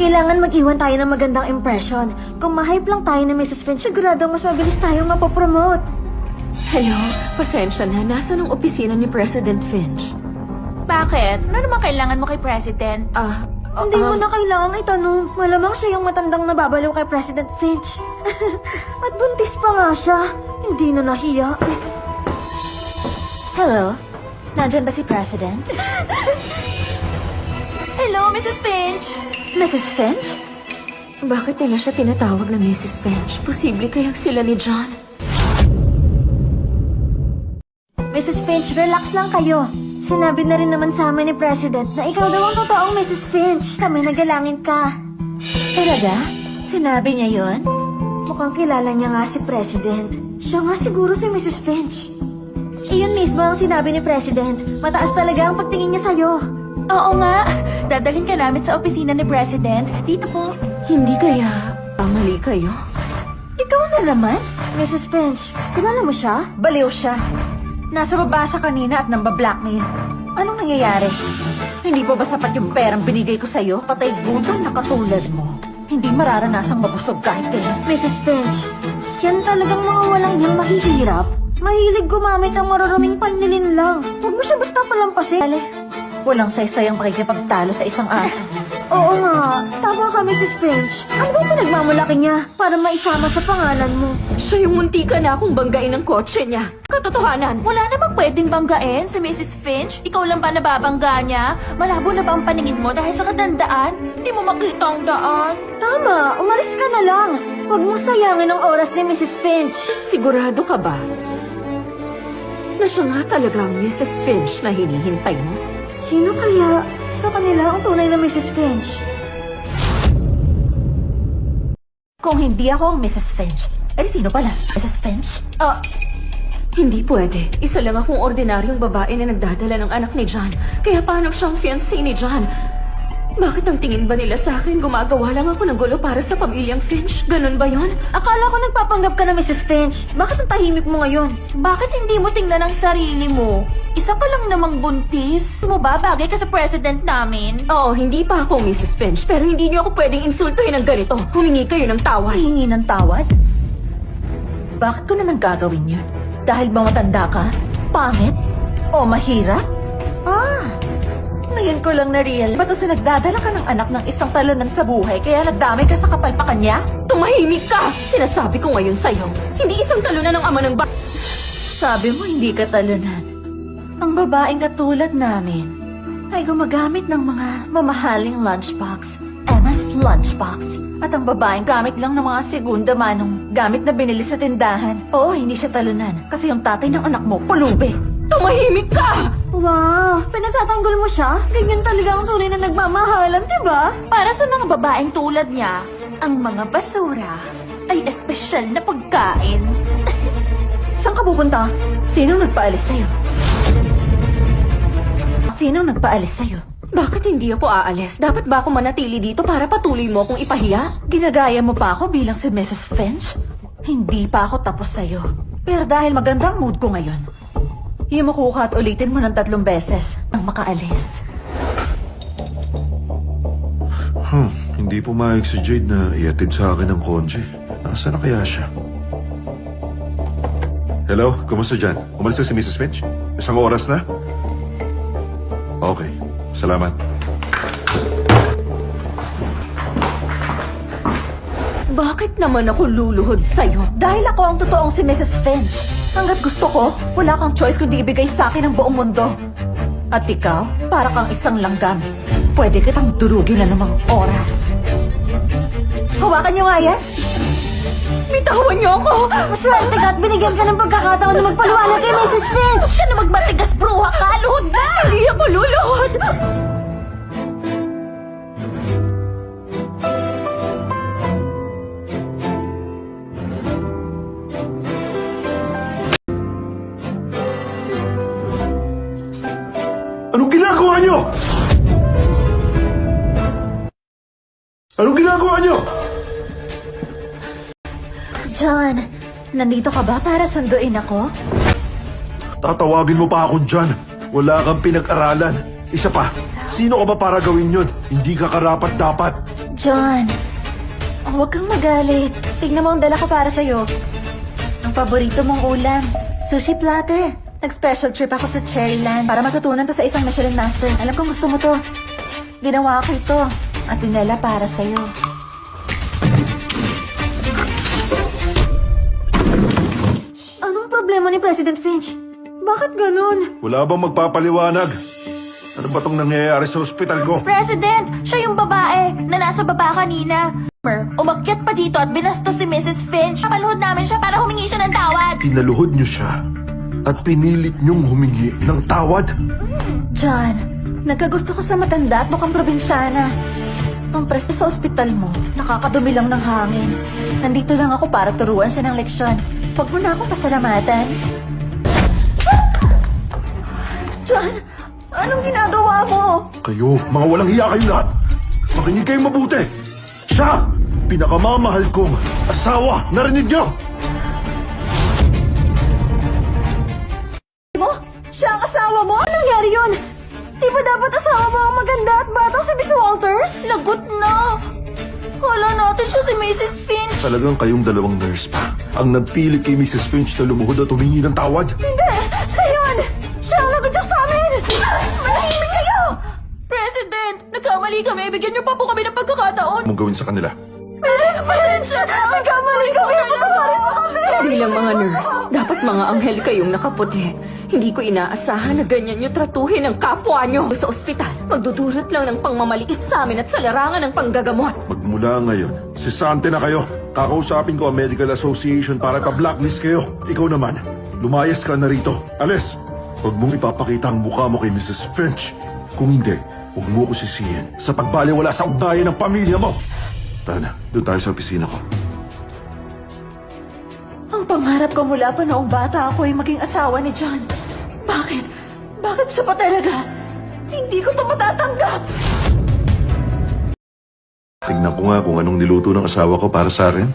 Kailangan mag-iwan tayo ng magandang impression. Kung ma-hype lang tayo ni Mrs. Finch, siguradong mas mabilis tayong mapopromote. Hello? Pasensya na. Nasa ng opisina ni President Finch? Bakit? Ano naman kailangan mo kay President? Hindi mo na kailangan itanong. Malamang siya yung matandang nababaliw kay President Finch. At buntis pa nga siya. Hindi na nahiya. Hello? Nandyan ba si President? Hello, Mrs. Finch! Mrs. Finch? Bakit nila siya tinatawag na Mrs. Finch? Posible kayang sila ni John? Mrs. Finch, relax lang kayo. Sinabi na rin naman sa amin ni President na ikaw daw ang totoong Mrs. Finch. Kami nagalangin ka. Talaga? Sinabi niya yon? Mukhang kilala niya nga si President. Siya nga siguro si Mrs. Finch. Iyon mismo ang sinabi ni President. Mataas talaga ang pagtingin niya sa'yo. Oo nga. Dadalhin ka namin sa opisina ni President. Dito po. Hindi kaya mali kayo? Ikaw na naman? Mrs. Finch, kilala mo siya? Baliw siya. Nasa baba siya kanina at namba-blackmail. Anong nangyayari? Hindi pa ba sapat yung perang binigay ko sa'yo? Patay gutom na katulad mo. Hindi mararanasang mabusog kahit kailan. Mrs. Finch, yan talagang mga walang yung mahihirap. Mahilig gumamit ang maruruming panlilin lang. Huwag mo siya basta palampasin. Walang saysayang pakikipagtalo sa isang aso. Oo nga, tama ka, Mrs. Finch. Ano ba pinagmamalaki niya para maisama sa pangalan mo? Siya yung munti ka na akong banggain ng kotse niya. Katotohanan. Wala namang pwedeng banggain si Mrs. Finch. Ikaw lang ba nababangga niya? Malabo na ba ang paningin mo dahil sa katandaan? Hindi mo makita ang daan. Tama, umalis ka na lang. Huwag mong sayangin ang oras ni Mrs. Finch. Sigurado ka ba? Na siya nga talaga ang Mrs. Finch na hinihintay mo? Sino kaya sa kanila ang tunay na Mrs. Finch? Kung hindi ako ang Mrs. Finch, ay sino pala? Mrs. Finch? Hindi pwede. Isa lang akong ordinaryong babae na nagdadala ng anak ni John. Kaya paano siyang fiancé ni John? Bakit ang tingin ba nila sa akin? Gumagawa lang ako ng gulo para sa pamilyang Finch. Ganun ba yon? Akala ko nagpapanggap ka na Mrs. Finch. Bakit ang tahimik mo ngayon? Bakit hindi mo tingnan ang sarili mo? Isa ka lang namang buntis. Mo ba bagay ka sa president namin? Oo, hindi pa ako Mrs. Finch. Pero hindi niyo ako pwedeng insultuhin ng ganito. Humingi kayo ng tawad. Hihingi ng tawad? Bakit ko naman gagawin yun? Dahil ba matanda ka? Pangit? O mahirap? Ngayon ko lang na-real. Ba't sa nagdadala ka ng anak ng isang talunan sa buhay kaya nagdamay ka sa kapalpakan niya? Tumahimik ka! Sinasabi ko ngayon sa'yo. Hindi isang talunan ng ama ng Sabi mo hindi ka talunan. Ang babaeng katulad namin ay gumagamit ng mga mamahaling lunchbox. Emma's lunchbox. At ang babaeng gamit lang ng mga segunda manong gamit na binili sa tindahan. Oo, hindi siya talunan. Kasi yung tatay ng anak mo, pulube. Tumahimik ka! Wow, pinagtatanggol mo siya? Ganyan talaga ang tunay na nagmamahalan, diba? Para sa mga babaeng tulad niya, ang mga basura ay espesyal na pagkain. Saan ka pupunta? Sinong nagpaalis sa'yo? Sinong nagpaalis sa'yo? Bakit hindi ako aalis? Dapat ba ako manatili dito para patuloy mo akong ipahiya? Ginagaya mo pa ako bilang si Mrs. Finch? Hindi pa ako tapos sa'yo. Pero dahil magandang mood ko ngayon, himuko ka at ulitin mo ng 3 beses nang makaalis. Hindi pumayag si Jade na iatid sa akin ng kotse. Nasaan na kaya siya? Hello? Kumusta dyan? Umalis na si Mrs. Finch? 1 oras na? Okay. Salamat. Bakit naman ako luluhod sa'yo? Dahil ako ang totoong si Mrs. Finch. Hanggat gusto ko, wala kang choice kundi ibigay sa akin ang buong mundo. At ikaw, para kang isang langgam. Pwede kitang durugin na namang oras. Hawakan niyo nga yan. Bitawan niyo ako! Maswerte ka at binigyan ka ng pagkakataon na magpaliwanag kay Mrs. Finch. Siya na magmatigas bruha ka, luhod na! Hindi ako luluhod! Anong ginagawa niyo? Anong ginagawa niyo? John, nandito ka ba para sunduin ako? Tatawagin mo pa ako dyan. Wala kang pinag-aralan. Isa pa, Sino ka ba para gawin yun? Hindi ka karapat-dapat. John, huwag kang magalit. Tignan mo ang dala ko para sa'yo. Ang paborito mong ulam, sushi platter. Nag-special trip ako sa Cherryland para matutunan to sa isang Michelin Master. Alam kong gusto mo to. Ginawa ko ito at dinala para sa'yo. Anong problema ni President Finch? Bakit ganun? Wala bang magpapaliwanag? Ano ba tong nangyayari sa ospital ko? President, siya yung babae na nasa baba kanina. Umakyat pa dito at binasta si Mrs. Finch. Papaluhod namin siya para humingi siya ng tawad. Pinaluhod niyo siya at pinilit niyong humingi ng tawad? John, nagkagusto ko sa matanda at mukhang probinsyana. Ang preso sa ospital mo, nakakadumi lang ng hangin. Nandito lang ako para turuan siya ng leksyon. Huwag mo na akong pasalamatan. John, anong ginagawa mo? Kayo, mga walang hiya kayo lahat. Makinig kayong mabuti. Siya, pinakamamahal kong asawa. Narinig niyo? Mo? Siya ang asawa mo? Anong nangyari yun? Di ba dapat asawa mo ang maganda at batang si Miss Walters? Lagot na. Kala natin siya si Mrs. Finch. Talagang kayong dalawang nurse pa ang nagpilit kay Mrs. Finch na lumuhod at humingi ng tawad? Hindi! Siya yun! Siya ang nagudyak sa amin! Manahimik kayo! President, nagkamali kami. Bigyan niyo pa po kami ng pagkakataon. Anong gawin sa kanila? Mrs. Finch! Nagkamali kami! Patawarin mo kami! Bilang mga nurse, dapat mga anghel kayong nakaputi. Hindi ko inaasahan na ganyan nyo tratuhin ang kapwa nyo. Sa ospital, magdudulot lang ng pangmamaliit sa amin at sa larangan ng panggagamot. Magmula ngayon, sisante na kayo. Kakausapin ko ang Medical Association para pa-blacklist kayo. Ikaw naman, lumayas ka na rito. Alis! Huwag mong ipapakita ang mukha mo kay Mrs. Finch. Kung hindi, huwag mo ko sisihin sa pagbaliwala sa ugnayan ng pamilya mo. Tara na, doon tayo sa opisina ko. Ang pangarap ko mula pa noong bata ako ay maging asawa ni John. Bakit? Bakit siya pa talaga? Hindi ko to matatanggap! Tingnan ko nga kung anong niluto ng asawa ko para sa akin.